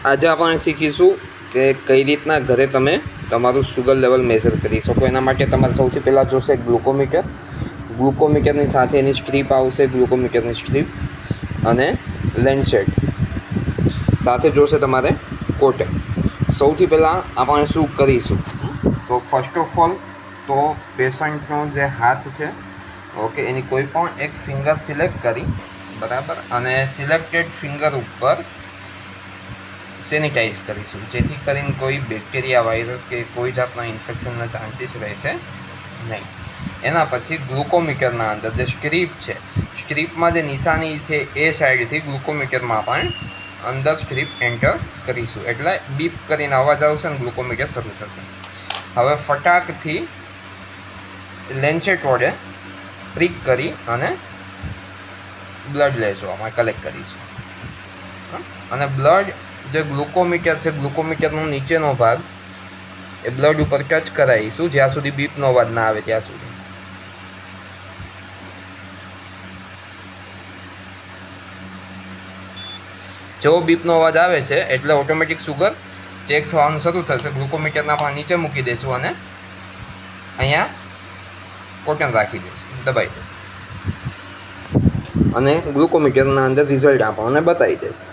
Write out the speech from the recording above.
આજે આપણે શીખીશું કે કઈ રીતના ઘરે તમે તમારું સુગર લેવલ મેઝર કરી શકો. એના માટે તમારે સૌથી પહેલાં જોશે ગ્લુકોમીટર. ગ્લુકોમીટરની સાથે એની સ્ટ્રીપ આવશે, ગ્લુકોમીટરની સ્ટ્રીપ અને લેન્સેટ સાથે જોશે તમારે કોટન. સૌથી પહેલાં આપણે શું કરીશું તો ફર્સ્ટ ઓફ ઓલ તો પેશન્ટનો જે હાથ છે ઓકે એની કોઈ પણ એક ફિંગર સિલેક્ટ કરી બરાબર, અને સિલેક્ટેડ ફિંગર ઉપર સેનિટાઈઝ કરીશું, જેથી કરીને કોઈ બેક્ટેરિયા, વાયરસ કે કોઈ જાતના ઇન્ફેક્શનના ચાન્સીસ રહેશે નહીં. એના પછી ગ્લુકોમીટરના અંદર જે સ્ટ્રીપ છે, સ્ટ્રીપમાં જે નિશાની છે એ સાઈડથી ગ્લુકોમીટરમાં પણ અંદર સ્ટ્રીપ એન્ટર કરીશું, એટલે બીપ કરીને અવાજ આવશે અને ગ્લુકોમીટર શરૂ થશે. હવે ફટાકથી લેન્સેટ વડે પ્રિક કરી અને બ્લડ લેશું, આમાં કલેક્ટ કરીશું. અને બ્લડ જે ગ્લુકોમીટર છે, ગ્લુકોમીટરનો નીચેનો ભાગ એ બ્લડ ઉપર ટચ કરાવીશું જ્યાં સુધી બીપનો અવાજ ના આવે ત્યાં સુધી. જેવો બીપનો અવાજ આવે છે એટલે ઓટોમેટિક સુગર ચેક થવાનું શરૂ થશે. ગ્લુકોમીટરના પણ નીચે મૂકી દઈશું અને અહીંયા કોટન રાખી દઈશું, દબાઈ દઈશું અને ગ્લુકોમીટરના અંદર રિઝલ્ટ આપણને બતાવી દેશે.